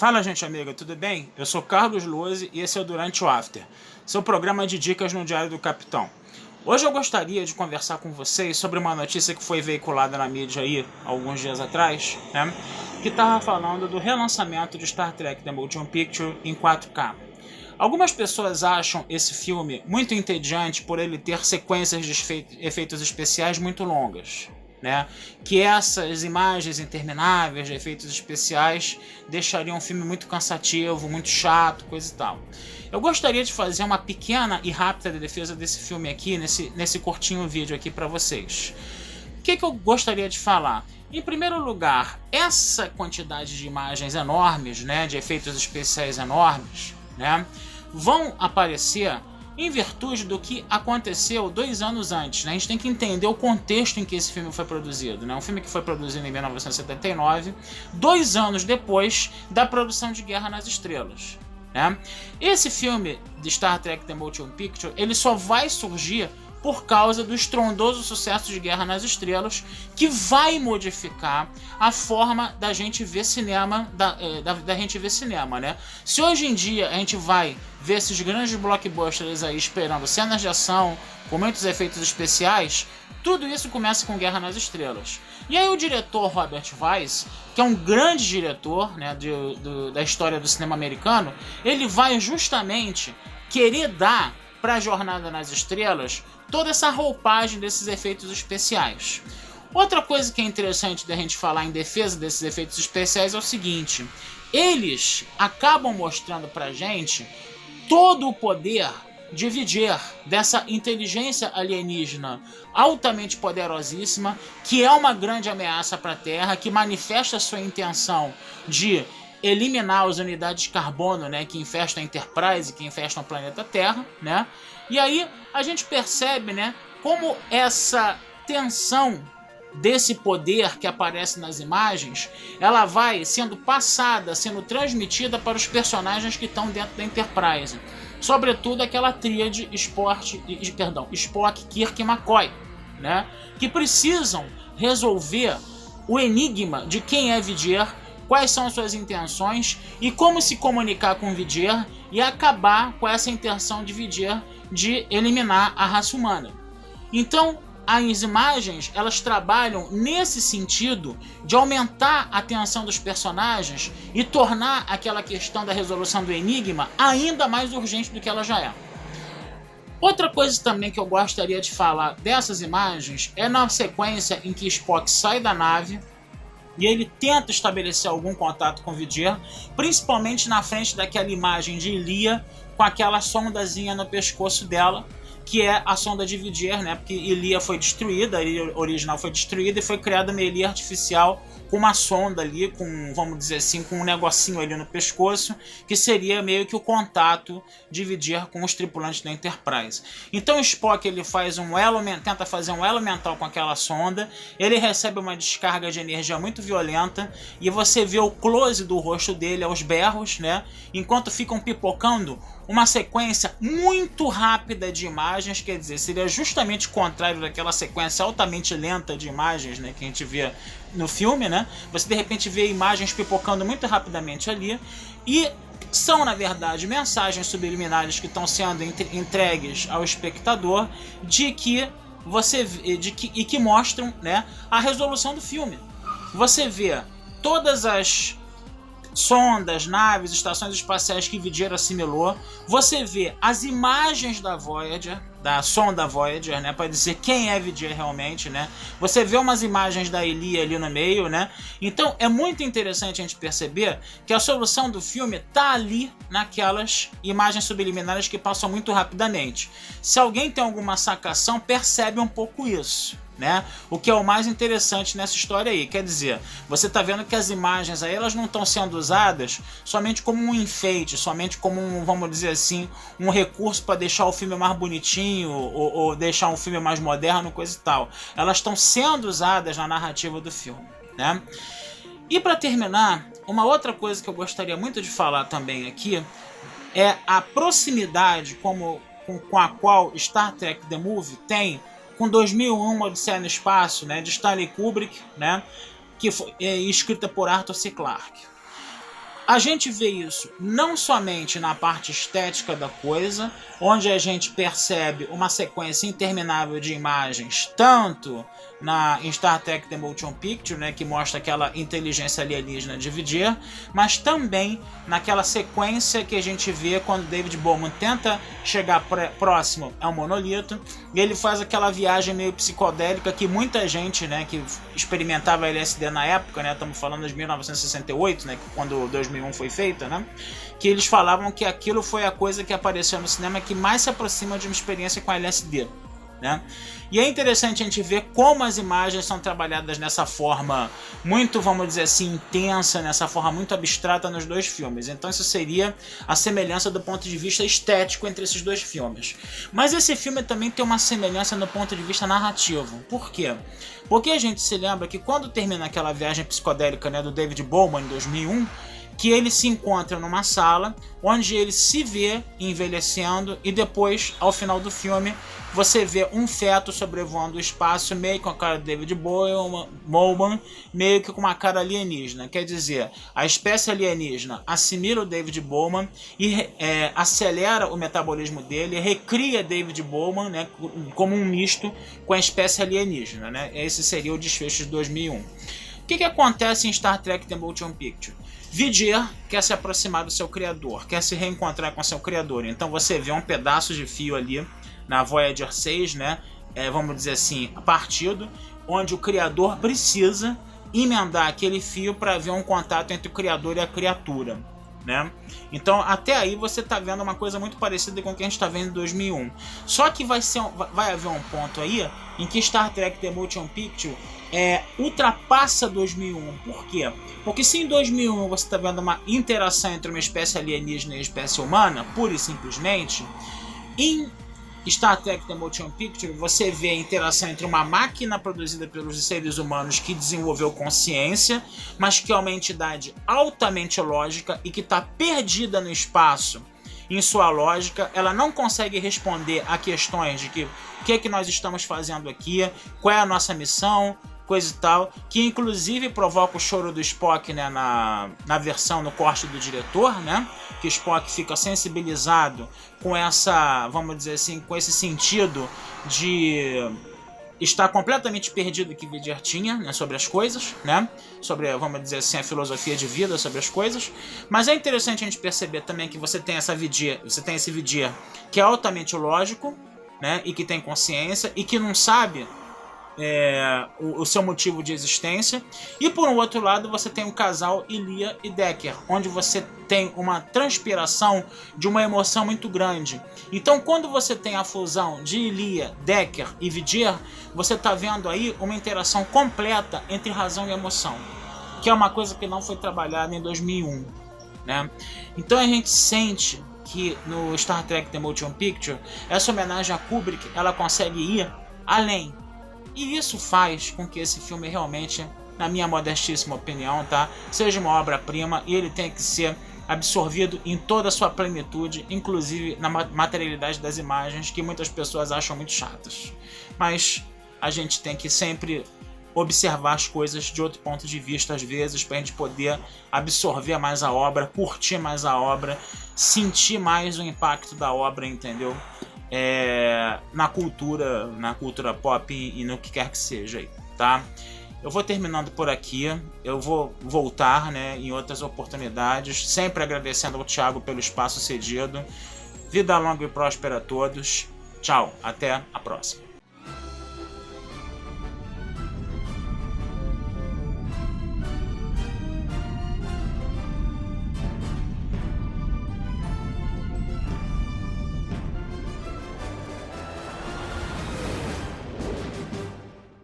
Fala, gente amiga, tudo bem? Eu sou Carlos Lose e esse é o Durante o After, seu programa de dicas no Diário do Capitão. Hoje eu gostaria de conversar com vocês sobre uma notícia que foi veiculada na mídia aí alguns dias atrás, né? Que estava falando do relançamento de Star Trek The Motion Picture em 4K. Algumas pessoas acham esse filme muito entediante por ele ter sequências de efeitos especiais muito longas, né? Que essas imagens intermináveis de efeitos especiais deixariam o filme muito cansativo, muito chato, coisa e tal. Eu gostaria de fazer uma pequena e rápida defesa desse filme aqui, nesse curtinho vídeo aqui para vocês. O que eu gostaria de falar? Em primeiro lugar, essa quantidade de imagens enormes, né, de efeitos especiais enormes, né, vão aparecer em virtude do que aconteceu 2 anos antes, né? A gente tem que entender o contexto em que esse filme foi produzido, né? Um filme que foi produzido em 1979, 2 anos depois da produção de Guerra nas Estrelas, né? Esse filme de Star Trek The Motion Picture, ele só vai surgir por causa do estrondoso sucesso de Guerra nas Estrelas, que vai modificar a forma da gente ver cinema, da gente ver cinema, né? Se hoje em dia a gente vai ver esses grandes blockbusters aí esperando cenas de ação, com muitos efeitos especiais, tudo isso começa com Guerra nas Estrelas. E aí o diretor Robert Wise, que é um grande diretor, né, da história do cinema americano, ele vai justamente querer dar para a Jornada nas Estrelas toda essa roupagem desses efeitos especiais. Outra coisa que é interessante da gente falar em defesa desses efeitos especiais é o seguinte: eles acabam mostrando pra gente todo o poder de Viger, dessa inteligência alienígena altamente poderosíssima, que é uma grande ameaça para a Terra, que manifesta sua intenção de eliminar as unidades de carbono, né, que infestam a Enterprise, que infestam o planeta Terra, né? E aí a gente percebe, né, como essa tensão desse poder que aparece nas imagens, ela vai sendo passada, sendo transmitida para os personagens que estão dentro da Enterprise. Sobretudo aquela tríade Spock, Kirk e McCoy, né, que precisam resolver o enigma de quem é Viger, quais são as suas intenções e como se comunicar com Viger e acabar com essa intenção de Viger de eliminar a raça humana. Então, as imagens, elas trabalham nesse sentido de aumentar a tensão dos personagens e tornar aquela questão da resolução do enigma ainda mais urgente do que ela já é. Outra coisa também que eu gostaria de falar dessas imagens é na sequência em que Spock sai da nave e ele tenta estabelecer algum contato com Viger, principalmente na frente daquela imagem de Ilia com aquela sondazinha no pescoço dela, que é a sonda de Viger, né? Porque Ilia foi destruída, a Ilia original foi destruída e foi criada uma Ilia artificial com uma sonda ali, com, vamos dizer assim, com um negocinho ali no pescoço, que seria meio que o contato de Viger com os tripulantes da Enterprise. Então Spock, ele faz tenta fazer um elo mental com aquela sonda, ele recebe uma descarga de energia muito violenta e você vê o close do rosto dele aos berros, né? Enquanto ficam pipocando uma sequência muito rápida de imagens, quer dizer, seria justamente o contrário daquela sequência altamente lenta de imagens, né, que a gente vê no filme, né? Você de repente vê imagens pipocando muito rapidamente ali e são, na verdade, mensagens subliminares que estão sendo entregues ao espectador e que mostram, né, a resolução do filme. Você vê todas as sondas, naves, estações espaciais que Viger assimilou. Você vê as imagens da Voyager, da sonda Voyager, né, para dizer quem é Viger realmente, né? Você vê umas imagens da Ilia ali no meio, né? Então é muito interessante a gente perceber que a solução do filme tá ali naquelas imagens subliminares que passam muito rapidamente. Se alguém tem alguma sacação, percebe um pouco isso, né? O que é o mais interessante nessa história aí, quer dizer, você tá vendo que as imagens aí, elas não estão sendo usadas somente como um enfeite, somente como um, vamos dizer assim, um recurso para deixar o filme mais bonitinho ou deixar um filme mais moderno, coisa e tal. Elas estão sendo usadas na narrativa do filme, né? E para terminar, uma outra coisa que eu gostaria muito de falar também aqui é a proximidade com a qual Star Trek The Movie tem com 2001, Odisseia no Espaço, né, de Stanley Kubrick, né, que foi escrita por Arthur C. Clarke. A gente vê isso não somente na parte estética da coisa, onde a gente percebe uma sequência interminável de imagens, tanto em Star Trek The Motion Picture, né, que mostra aquela inteligência alienígena de Vidir, mas também naquela sequência que a gente vê quando David Bowman tenta chegar próximo ao monolito, e ele faz aquela viagem meio psicodélica que muita gente, né, que experimentava LSD na época, né, estamos falando de 1968, né, quando 2001 foi feita, né, que eles falavam que aquilo foi a coisa que apareceu no cinema que mais se aproxima de uma experiência com LSD. Né? E é interessante a gente ver como as imagens são trabalhadas nessa forma muito, vamos dizer assim, intensa, nessa forma muito abstrata nos dois filmes. Então isso seria a semelhança do ponto de vista estético entre esses dois filmes. Mas esse filme também tem uma semelhança no ponto de vista narrativo. Por quê? Porque a gente se lembra que quando termina aquela viagem psicodélica, né, do David Bowman em 2001, que ele se encontra numa sala onde ele se vê envelhecendo e depois, ao final do filme, você vê um feto sobrevoando o espaço meio com a cara de David Bowman, meio que com uma cara alienígena. Quer dizer, a espécie alienígena assimila o David Bowman e acelera o metabolismo dele, recria David Bowman, né, como um misto com a espécie alienígena. Né? Esse seria o desfecho de 2001. O que acontece em Star Trek The Motion Picture? Vidir quer se aproximar do seu criador, quer se reencontrar com seu criador. Então você vê um pedaço de fio ali na Voyager 6, né? Vamos dizer assim, partido, onde o criador precisa emendar aquele fio para haver um contato entre o criador e a criatura. Né? Então até aí você está vendo uma coisa muito parecida com o que a gente está vendo em 2001. Só que vai haver um ponto aí em que Star Trek The Motion Picture ultrapassa 2001. Por quê? Porque se em 2001 você está vendo uma interação entre uma espécie alienígena e uma espécie humana, pura e simplesmente, em Star Trek The Motion Picture você vê a interação entre uma máquina produzida pelos seres humanos que desenvolveu consciência, mas que é uma entidade altamente lógica e que está perdida no espaço. Em sua lógica, ela não consegue responder a questões de o que nós estamos fazendo aqui, qual é a nossa missão, coisa e tal, que inclusive provoca o choro do Spock, né, na versão, no corte do diretor, né, que o Spock fica sensibilizado com essa, vamos dizer assim, com esse sentido de estar completamente perdido que Vidir tinha, né, sobre as coisas, né, sobre, vamos dizer assim, a filosofia de vida sobre as coisas. Mas é interessante a gente perceber também que você tem esse Vidir que é altamente lógico, né, e que tem consciência e que não sabe o seu motivo de existência. E por um outro lado você tem o casal Ilia e Decker, onde você tem uma transpiração de uma emoção muito grande. Então quando você tem a fusão de Ilia, Decker e Vidir, você está vendo aí uma interação completa entre razão e emoção, que é uma coisa que não foi trabalhada em 2001, né? Então a gente sente que no Star Trek The Motion Picture essa homenagem a Kubrick ela consegue ir além. E isso faz com que esse filme realmente, na minha modestíssima opinião, tá, seja uma obra-prima e ele tem que ser absorvido em toda a sua plenitude, inclusive na materialidade das imagens, que muitas pessoas acham muito chatas. Mas a gente tem que sempre observar as coisas de outro ponto de vista, às vezes, para a gente poder absorver mais a obra, curtir mais a obra, sentir mais o impacto da obra, entendeu? Na cultura pop e no que quer que seja aí, tá? Eu vou terminando por aqui, eu vou voltar, né, em outras oportunidades, sempre agradecendo ao Thiago pelo espaço cedido. Vida longa e próspera a todos. Tchau, até a próxima.